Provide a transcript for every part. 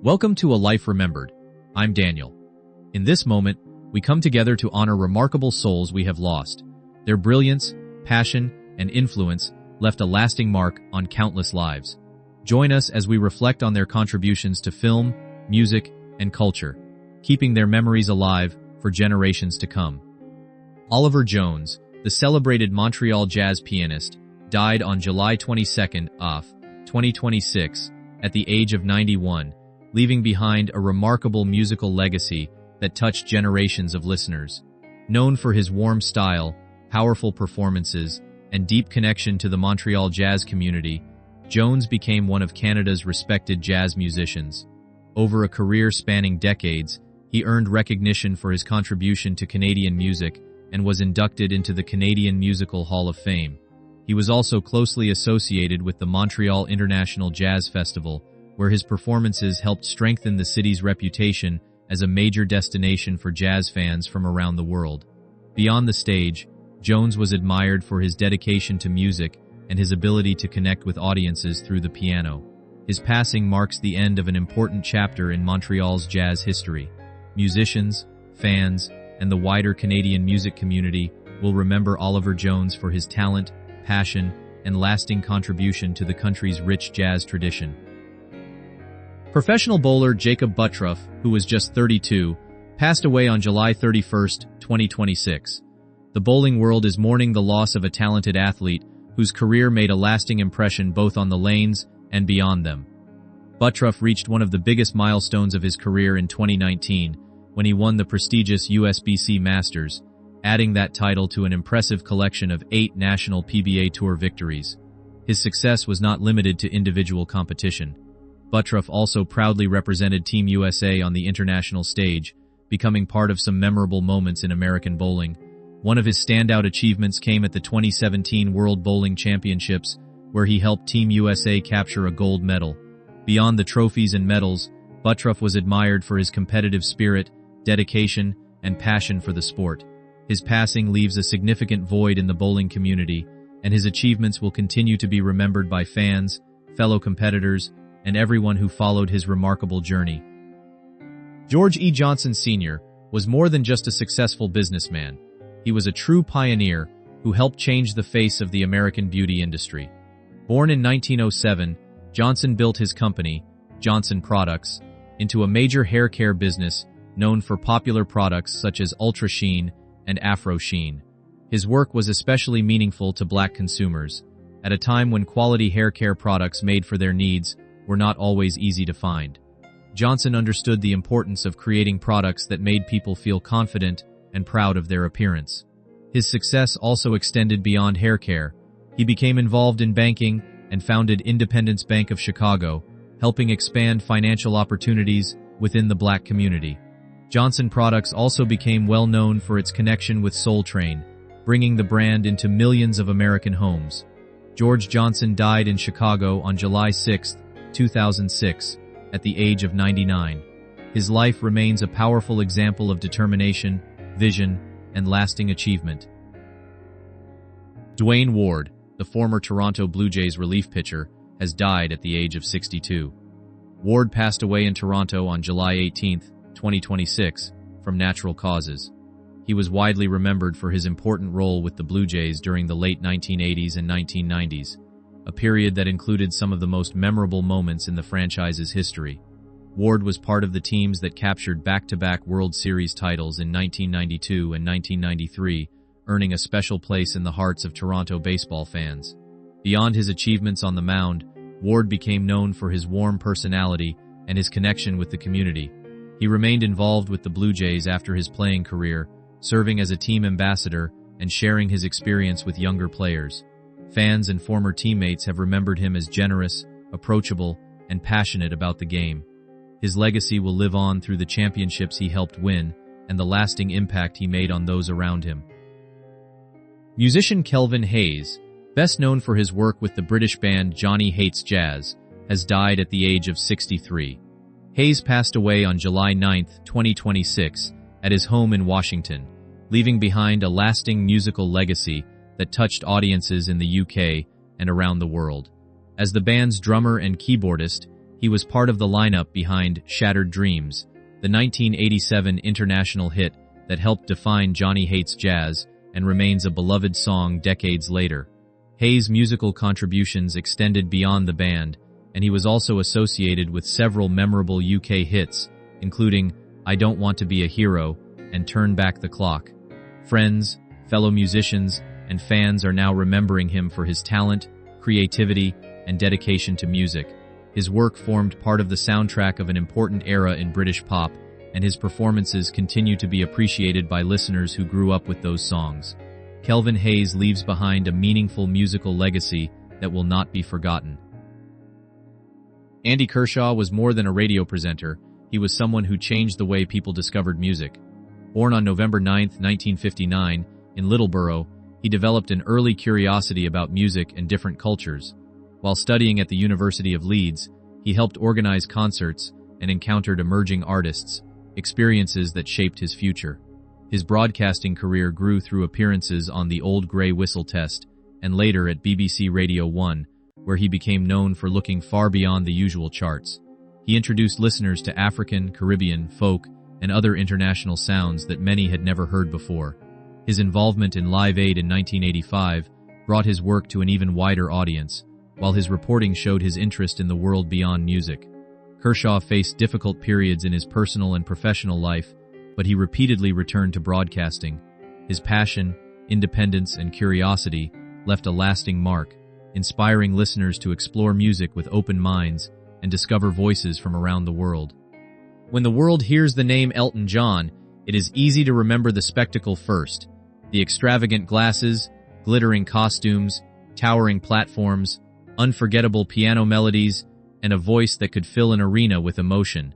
Welcome to A Life Remembered. I'm Daniel. In this moment, we come together to honor remarkable souls we have lost. Their brilliance, passion, and influence left a lasting mark on countless lives. Join us as we reflect on their contributions to film, music, and culture, keeping their memories alive for generations to come. Oliver Jones, the celebrated Montreal jazz pianist, died on July 22, 2026, at the age of 91, leaving behind a remarkable musical legacy that touched generations of listeners. Known for his warm style, powerful performances, and deep connection to the Montreal jazz community, Jones became one of Canada's respected jazz musicians. Over a career spanning decades, he earned recognition for his contribution to Canadian music and was inducted into the Canadian Musical Hall of Fame. He was also closely associated with the Montreal International Jazz Festival, where his performances helped strengthen the city's reputation as a major destination for jazz fans from around the world. Beyond the stage, Jones was admired for his dedication to music and his ability to connect with audiences through the piano. His passing marks the end of an important chapter in Montreal's jazz history. Musicians, fans, and the wider Canadian music community will remember Oliver Jones for his talent, passion, and lasting contribution to the country's rich jazz tradition. Professional bowler Jacob Buttroff, who was just 32, passed away on July 31, 2026. The bowling world is mourning the loss of a talented athlete whose career made a lasting impression both on the lanes and beyond them. Buttroff reached one of the biggest milestones of his career in 2019 when he won the prestigious USBC Masters, adding that title to an impressive collection of 8 national PBA Tour victories. His success was not limited to individual competition. Buttroff also proudly represented Team USA on the international stage, becoming part of some memorable moments in American bowling. One of his standout achievements came at the 2017 World Bowling Championships, where he helped Team USA capture a gold medal. Beyond the trophies and medals, Buttroff was admired for his competitive spirit, dedication, and passion for the sport. His passing leaves a significant void in the bowling community, and his achievements will continue to be remembered by fans, fellow competitors, and everyone who followed his remarkable journey. George E. Johnson Sr. was more than just a successful businessman. He was a true pioneer who helped change the face of the American beauty industry. Born in 1907, Johnson built his company, Johnson Products, into a major hair care business known for popular products such as Ultra Sheen and Afro Sheen. His work was especially meaningful to Black consumers, at a time when quality hair care products made for their needs were not always easy to find. Johnson understood the importance of creating products that made people feel confident and proud of their appearance. His success also extended beyond hair care. He became involved in banking and founded Independence Bank of Chicago, helping expand financial opportunities within the Black community. Johnson Products also became well known for its connection with Soul Train, bringing the brand into millions of American homes. George Johnson died in Chicago on July 6, 2006, at the age of 99. His life remains a powerful example of determination, vision, and lasting achievement. Dwayne Ward, the former Toronto Blue Jays relief pitcher, has died at the age of 62. Ward passed away in Toronto on July 18, 2026, from natural causes. He was widely remembered for his important role with the Blue Jays during the late 1980s and 1990s, a period that included some of the most memorable moments in the franchise's history. Ward was part of the teams that captured back-to-back World Series titles in 1992 and 1993, earning a special place in the hearts of Toronto baseball fans. Beyond his achievements on the mound, Ward became known for his warm personality and his connection with the community. He remained involved with the Blue Jays after his playing career, serving as a team ambassador and sharing his experience with younger players. Fans and former teammates have remembered him as generous, approachable, and passionate about the game. His legacy will live on through the championships he helped win and the lasting impact he made on those around him. Musician Kelvin Hayes, best known for his work with the British band Johnny Hates Jazz, has died at the age of 63. Hayes passed away on July 9, 2026, at his home in Washington, leaving behind a lasting musical legacy that touched audiences in the UK and around the world. As the band's drummer and keyboardist, he He was part of the lineup behind Shattered Dreams, the 1987 international hit that helped define Johnny Hates Jazz and remains a beloved song decades later. Hayes' musical contributions extended beyond the band, and he was also associated with several memorable UK hits, including I Don't Want to Be a Hero and Turn Back the Clock. Friends, fellow musicians, and fans are now remembering him for his talent, creativity, and dedication to music. His work formed part of the soundtrack of an important era in British pop, and his performances continue to be appreciated by listeners who grew up with those songs. Kelvin Hayes leaves behind a meaningful musical legacy that will not be forgotten. Andy Kershaw was more than a radio presenter. He was someone who changed the way people discovered music. Born on November 9, 1959, in Littleborough, he developed an early curiosity about music and different cultures. While studying at the University of Leeds, he helped organize concerts and encountered emerging artists, experiences that shaped his future. His broadcasting career grew through appearances on the Old Grey Whistle Test and later at BBC Radio 1, where he became known for looking far beyond the usual charts. He introduced listeners to African, Caribbean, folk, and other international sounds that many had never heard before. His involvement in Live Aid in 1985 brought his work to an even wider audience, while his reporting showed his interest in the world beyond music. Kershaw faced difficult periods in his personal and professional life, but he repeatedly returned to broadcasting. His passion, independence, and curiosity left a lasting mark, inspiring listeners to explore music with open minds and discover voices from around the world. When the world hears the name Elton John, it is easy to remember the spectacle first. The extravagant glasses, glittering costumes, towering platforms, unforgettable piano melodies, and a voice that could fill an arena with emotion.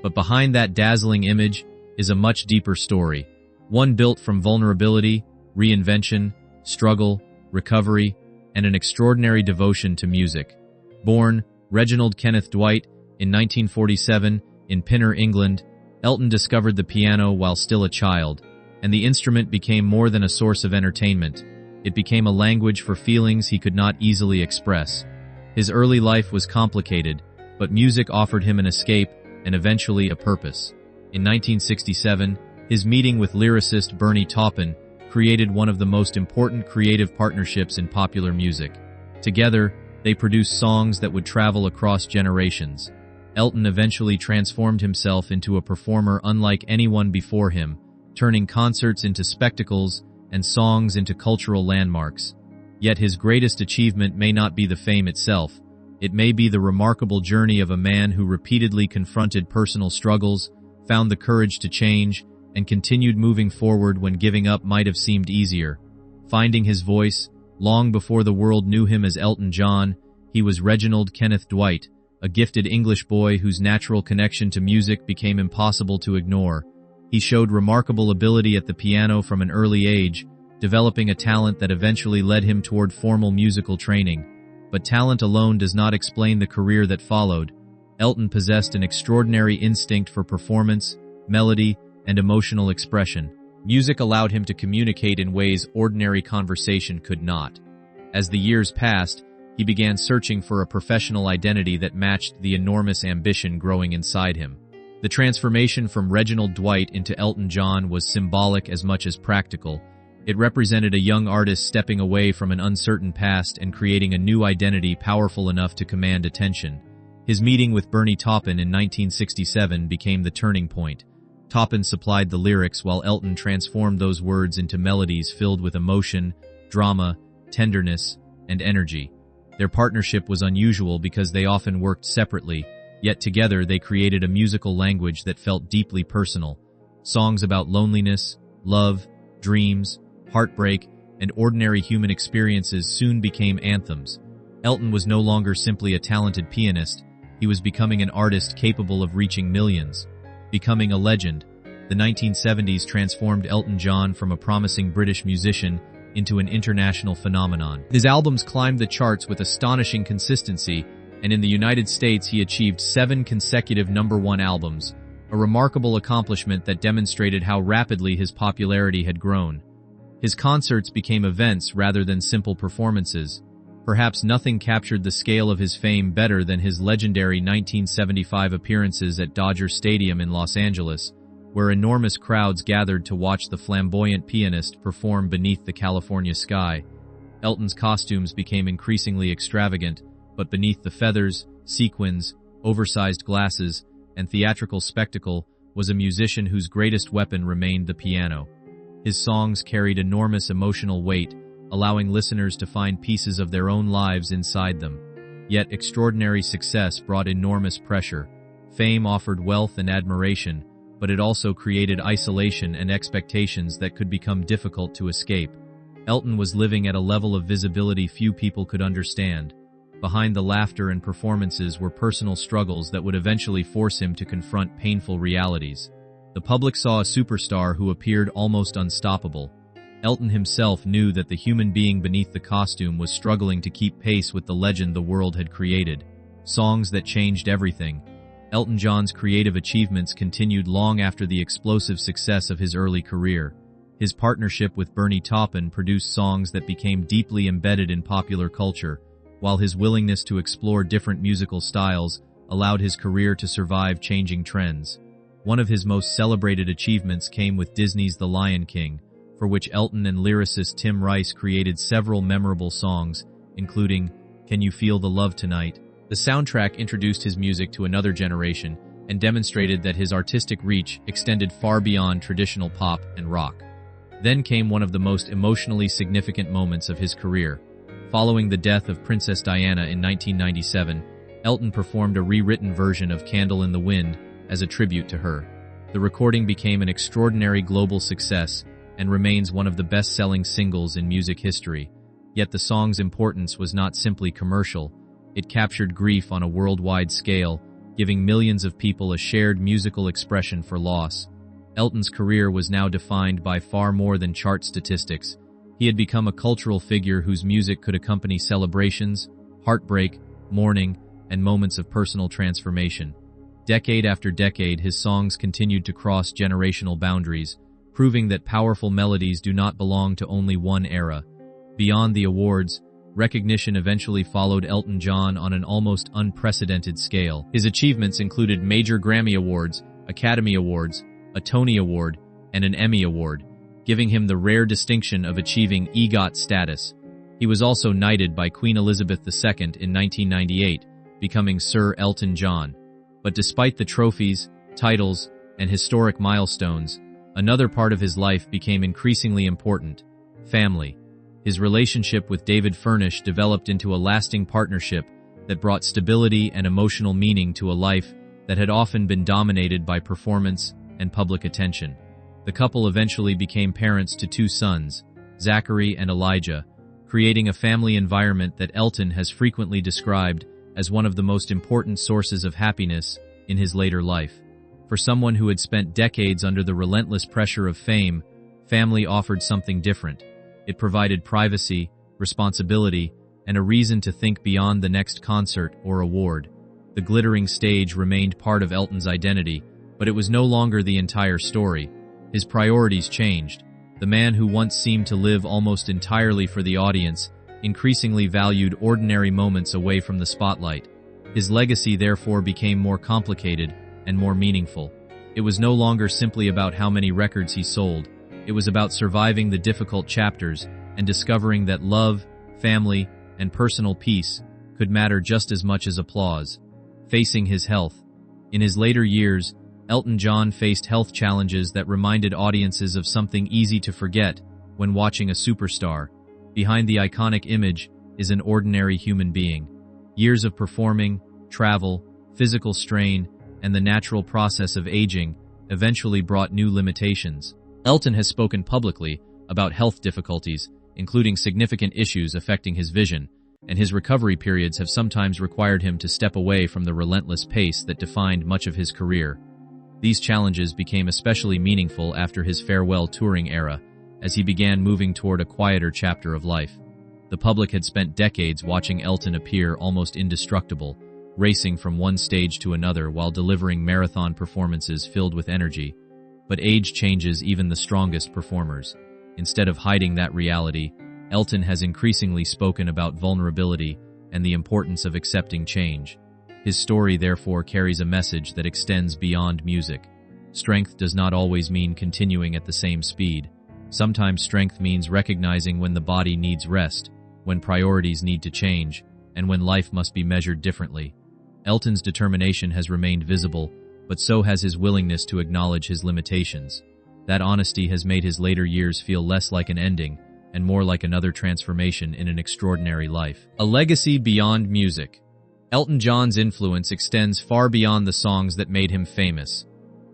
But behind that dazzling image is a much deeper story, one built from vulnerability, reinvention, struggle, recovery, and an extraordinary devotion to music. Born Reginald Kenneth Dwight in 1947 in Pinner, England, Elton discovered the piano while still a child, and the instrument became more than a source of entertainment. It became a language for feelings he could not easily express. His early life was complicated, but music offered him an escape and eventually a purpose. In 1967, his meeting with lyricist Bernie Taupin created one of the most important creative partnerships in popular music. Together, they produced songs that would travel across generations. Elton eventually transformed himself into a performer unlike anyone before him, turning concerts into spectacles and songs into cultural landmarks. Yet his greatest achievement may not be the fame itself. It may be the remarkable journey of a man who repeatedly confronted personal struggles, found the courage to change, and continued moving forward when giving up might have seemed easier. Finding his voice, long before the world knew him as Elton John, he was Reginald Kenneth Dwight, a gifted English boy whose natural connection to music became impossible to ignore. He showed remarkable ability at the piano from an early age, developing a talent that eventually led him toward formal musical training. But talent alone does not explain the career that followed. Elton possessed an extraordinary instinct for performance, melody, and emotional expression. Music allowed him to communicate in ways ordinary conversation could not. As the years passed, he began searching for a professional identity that matched the enormous ambition growing inside him. The transformation from Reginald Dwight into Elton John was symbolic as much as practical. It represented a young artist stepping away from an uncertain past and creating a new identity powerful enough to command attention. His meeting with Bernie Taupin in 1967 became the turning point. Taupin supplied the lyrics while Elton transformed those words into melodies filled with emotion, drama, tenderness, and energy. Their partnership was unusual because they often worked separately, yet together they created a musical language that felt deeply personal. Songs about loneliness, love, dreams, heartbreak, and ordinary human experiences soon became anthems. Elton was no longer simply a talented pianist, he was becoming an artist capable of reaching millions. Becoming a legend, the 1970s transformed Elton John from a promising British musician into an international phenomenon. His albums climbed the charts with astonishing consistency, and in the United States he achieved 7 consecutive #1 albums, a remarkable accomplishment that demonstrated how rapidly his popularity had grown. His concerts became events rather than simple performances. Perhaps nothing captured the scale of his fame better than his legendary 1975 appearances at Dodger Stadium in Los Angeles, where enormous crowds gathered to watch the flamboyant pianist perform beneath the California sky. Elton's costumes became increasingly extravagant, but beneath the feathers, sequins, oversized glasses, and theatrical spectacle was a musician whose greatest weapon remained the piano. His songs carried enormous emotional weight, allowing listeners to find pieces of their own lives inside them. Yet extraordinary success brought enormous pressure. Fame offered wealth and admiration, but it also created isolation and expectations that could become difficult to escape. Elton was living at a level of visibility few people could understand. Behind the laughter and performances were personal struggles that would eventually force him to confront painful realities. The public saw a superstar who appeared almost unstoppable. Elton himself knew that the human being beneath the costume was struggling to keep pace with the legend the world had created. Songs that changed everything. Elton John's creative achievements continued long after the explosive success of his early career. His partnership with Bernie Taupin produced songs that became deeply embedded in popular culture, while his willingness to explore different musical styles allowed his career to survive changing trends. One of his most celebrated achievements came with Disney's The Lion King, for which Elton and lyricist Tim Rice created several memorable songs, including Can You Feel the Love Tonight? The soundtrack introduced his music to another generation and demonstrated that his artistic reach extended far beyond traditional pop and rock. Then came one of the most emotionally significant moments of his career. Following the death of Princess Diana in 1997, Elton performed a rewritten version of Candle in the Wind as a tribute to her. The recording became an extraordinary global success and remains one of the best-selling singles in music history. Yet the song's importance was not simply commercial. It captured grief on a worldwide scale, giving millions of people a shared musical expression for loss. Elton's career was now defined by far more than chart statistics. He had become a cultural figure whose music could accompany celebrations, heartbreak, mourning, and moments of personal transformation. Decade after decade, his songs continued to cross generational boundaries, proving that powerful melodies do not belong to only one era. Beyond the awards, recognition eventually followed Elton John on an almost unprecedented scale. His achievements included major Grammy Awards, Academy Awards, a Tony Award, and an Emmy Award, giving him the rare distinction of achieving EGOT status. He was also knighted by Queen Elizabeth II in 1998, becoming Sir Elton John. But despite the trophies, titles, and historic milestones, another part of his life became increasingly important: family. His relationship with David Furnish developed into a lasting partnership that brought stability and emotional meaning to a life that had often been dominated by performance and public attention. The couple eventually became parents to two sons, Zachary and Elijah, creating a family environment that Elton has frequently described as one of the most important sources of happiness in his later life. For someone who had spent decades under the relentless pressure of fame, family offered something different. It provided privacy, responsibility, and a reason to think beyond the next concert or award. The glittering stage remained part of Elton's identity, but it was no longer the entire story. His priorities changed. The man who once seemed to live almost entirely for the audience increasingly valued ordinary moments away from the spotlight. His legacy therefore became more complicated and more meaningful. It was no longer simply about how many records he sold. It was about surviving the difficult chapters and discovering that love, family, and personal peace could matter just as much as applause. Facing his health. In his later years, Elton John faced health challenges that reminded audiences of something easy to forget when watching a superstar. Behind the iconic image is an ordinary human being. Years of performing, travel, physical strain, and the natural process of aging eventually brought new limitations. Elton has spoken publicly about health difficulties, including significant issues affecting his vision, and his recovery periods have sometimes required him to step away from the relentless pace that defined much of his career. These challenges became especially meaningful after his farewell touring era, as he began moving toward a quieter chapter of life. The public had spent decades watching Elton appear almost indestructible, racing from one stage to another while delivering marathon performances filled with energy. But age changes even the strongest performers. Instead of hiding that reality, Elton has increasingly spoken about vulnerability and the importance of accepting change. His story therefore carries a message that extends beyond music. Strength does not always mean continuing at the same speed. Sometimes strength means recognizing when the body needs rest, when priorities need to change, and when life must be measured differently. Elton's determination has remained visible, but so has his willingness to acknowledge his limitations. That honesty has made his later years feel less like an ending and more like another transformation in an extraordinary life. A legacy beyond music. Elton John's influence extends far beyond the songs that made him famous.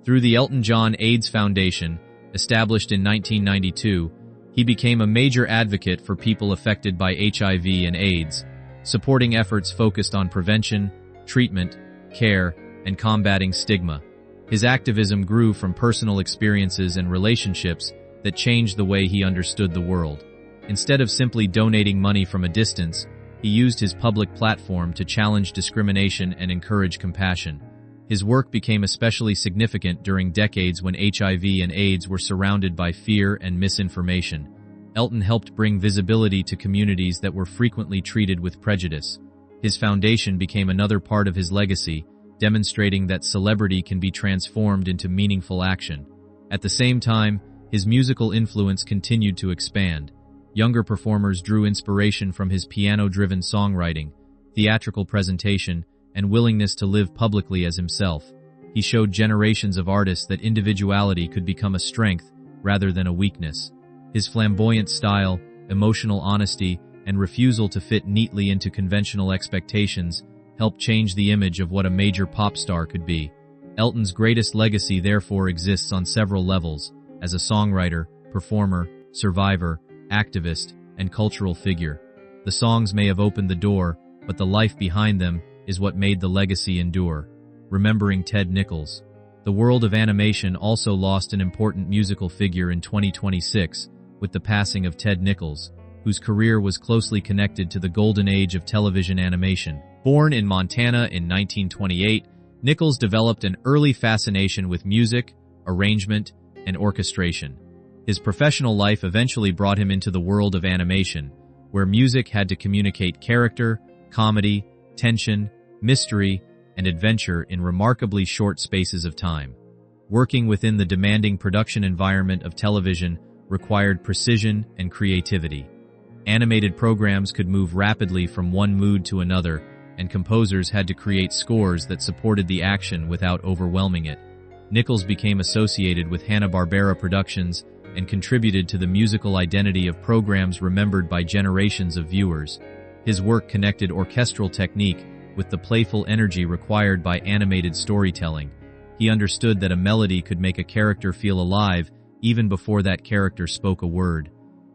Through the Elton John AIDS Foundation, established in 1992, he became a major advocate for people affected by HIV and AIDS, supporting efforts focused on prevention, treatment, care, and combating stigma. His activism grew from personal experiences and relationships that changed the way he understood the world. Instead of simply donating money from a distance, he used his public platform to challenge discrimination and encourage compassion. His work became especially significant during decades when HIV and AIDS were surrounded by fear and misinformation. Elton helped bring visibility to communities that were frequently treated with prejudice. His foundation became another part of his legacy, demonstrating that celebrity can be transformed into meaningful action. At the same time, his musical influence continued to expand. Younger performers drew inspiration from his piano-driven songwriting, theatrical presentation, and willingness to live publicly as himself. He showed generations of artists that individuality could become a strength rather than a weakness. His flamboyant style, emotional honesty, and refusal to fit neatly into conventional expectations helped change the image of what a major pop star could be. Elton's greatest legacy therefore exists on several levels, as a songwriter, performer, survivor, activist, and cultural figure. The songs may have opened the door, but the life behind them is what made the legacy endure. Remembering Ted Nichols. The world of animation also lost an important musical figure in 2026, with the passing of Ted Nichols, whose career was closely connected to the golden age of television animation. Born in Montana in 1928, Nichols developed an early fascination with music, arrangement, and orchestration. His professional life eventually brought him into the world of animation, where music had to communicate character, comedy, tension, mystery, and adventure in remarkably short spaces of time. Working within the demanding production environment of television required precision and creativity. Animated programs could move rapidly from one mood to another, and composers had to create scores that supported the action without overwhelming it. Nichols became associated with Hanna-Barbera Productions and contributed to the musical identity of programs remembered by generations of viewers. His work connected orchestral technique with the playful energy required by animated storytelling. He understood that a melody could make a character feel alive even before that character spoke a word.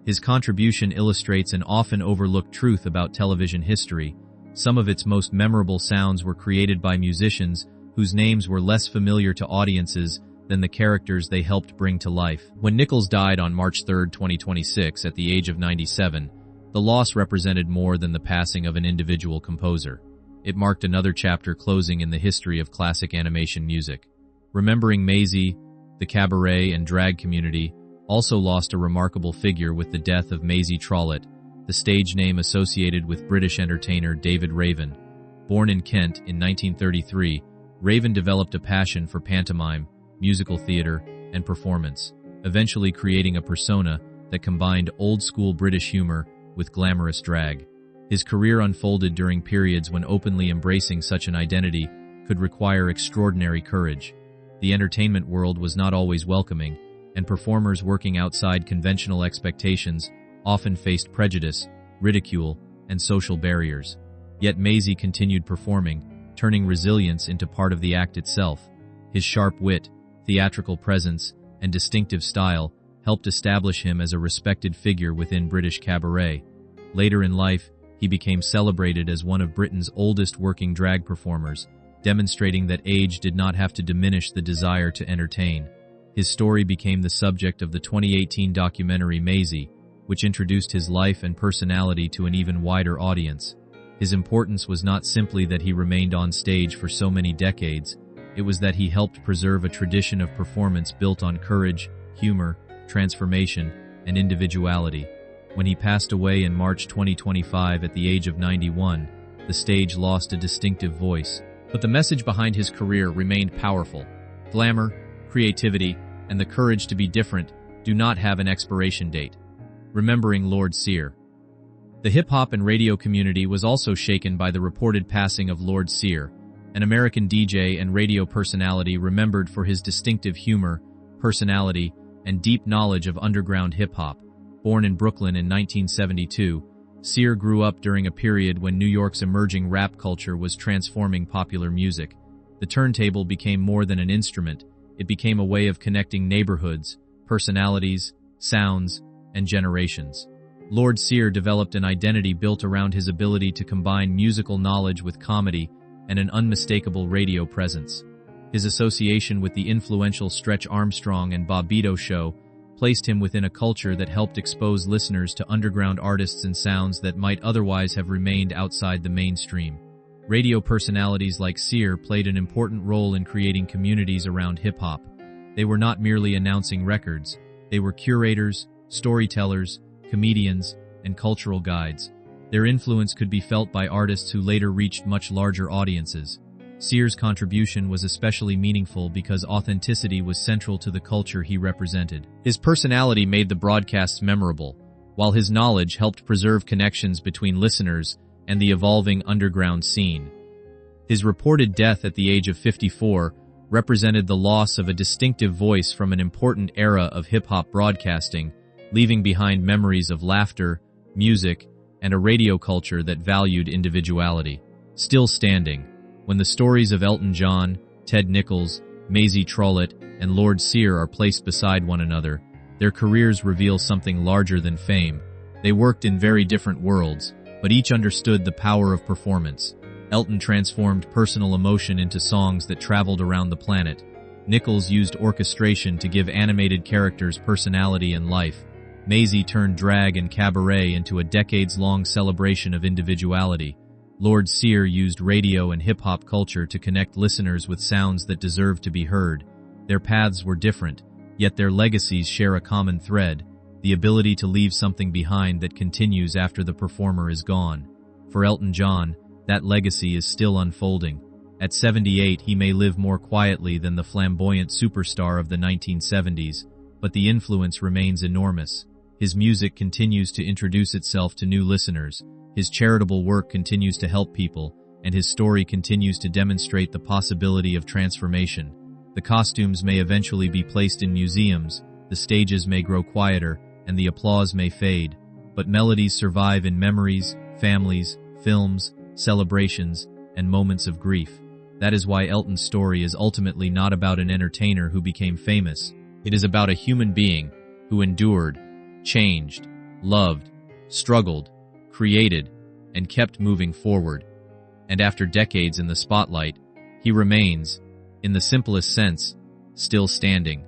His contribution illustrates an often overlooked truth about television history. Some of its most memorable sounds were created by musicians whose names were less familiar to audiences than the characters they helped bring to life. When Nichols died on March 3, 2026, at the age of 97, the loss represented more than the passing of an individual composer. It marked another chapter closing in the history of classic animation music. Remembering Maisie, the cabaret and drag community also lost a remarkable figure with the death of Maisie Trollope, the stage name associated with British entertainer David Raven. Born in Kent in 1933, Raven developed a passion for pantomime, musical theater, and performance, eventually creating a persona that combined old-school British humor with glamorous drag. His career unfolded during periods when openly embracing such an identity could require extraordinary courage. The entertainment world was not always welcoming, and performers working outside conventional expectations often faced prejudice, ridicule, and social barriers. Yet Maisie continued performing, turning resilience into part of the act itself. His sharp wit, theatrical presence, and distinctive style helped establish him as a respected figure within British cabaret. Later in life, he became celebrated as one of Britain's oldest working drag performers, demonstrating that age did not have to diminish the desire to entertain. His story became the subject of the 2018 documentary Maisie, which introduced his life and personality to an even wider audience. His importance was not simply that he remained on stage for so many decades, it was that he helped preserve a tradition of performance built on courage, humor, transformation, and individuality. When he passed away in March 2025 at the age of 91, the stage lost a distinctive voice. But the message behind his career remained powerful. Glamour, creativity, and the courage to be different do not have an expiration date. Remembering Lord Sear. The hip-hop and radio community was also shaken by the reported passing of Lord Sear, an American DJ and radio personality remembered for his distinctive humor, personality, and deep knowledge of underground hip-hop. Born in Brooklyn in 1972, Sear grew up during a period when New York's emerging rap culture was transforming popular music. The turntable became more than an instrument. It became a way of connecting neighborhoods, personalities, sounds, and generations. Lord Sear developed an identity built around his ability to combine musical knowledge with comedy and an unmistakable radio presence. His association with the influential Stretch Armstrong and Bobbito show placed him within a culture that helped expose listeners to underground artists and sounds that might otherwise have remained outside the mainstream. Radio personalities like Sear played an important role in creating communities around hip-hop. They were not merely announcing records, they were curators, storytellers, comedians, and cultural guides. Their influence could be felt by artists who later reached much larger audiences. Sear's contribution was especially meaningful because authenticity was central to the culture he represented. His personality made the broadcasts memorable, while his knowledge helped preserve connections between listeners and the evolving underground scene. His reported death at the age of 54 represented the loss of a distinctive voice from an important era of hip-hop broadcasting, leaving behind memories of laughter, music, and a radio culture that valued individuality. Still standing. When the stories of Elton John, Ted Nichols, Maisie Trollope, and Lord Sear are placed beside one another, their careers reveal something larger than fame. They worked in very different worlds, but each understood the power of performance. Elton transformed personal emotion into songs that traveled around the planet. Nichols used orchestration to give animated characters personality and life. Maisie turned drag and cabaret into a decades-long celebration of individuality. Lord Sear used radio and hip-hop culture to connect listeners with sounds that deserved to be heard. Their paths were different, yet their legacies share a common thread, the ability to leave something behind that continues after the performer is gone. For Elton John, that legacy is still unfolding. At 78, he may live more quietly than the flamboyant superstar of the 1970s, but the influence remains enormous. His music continues to introduce itself to new listeners, his charitable work continues to help people, and his story continues to demonstrate the possibility of transformation. The costumes may eventually be placed in museums, the stages may grow quieter, and the applause may fade, but melodies survive in memories, families, films, celebrations, and moments of grief. That is why Elton's story is ultimately not about an entertainer who became famous. It is about a human being who endured, changed, loved, struggled, created, and kept moving forward. And after decades in the spotlight, he remains, in the simplest sense, still standing.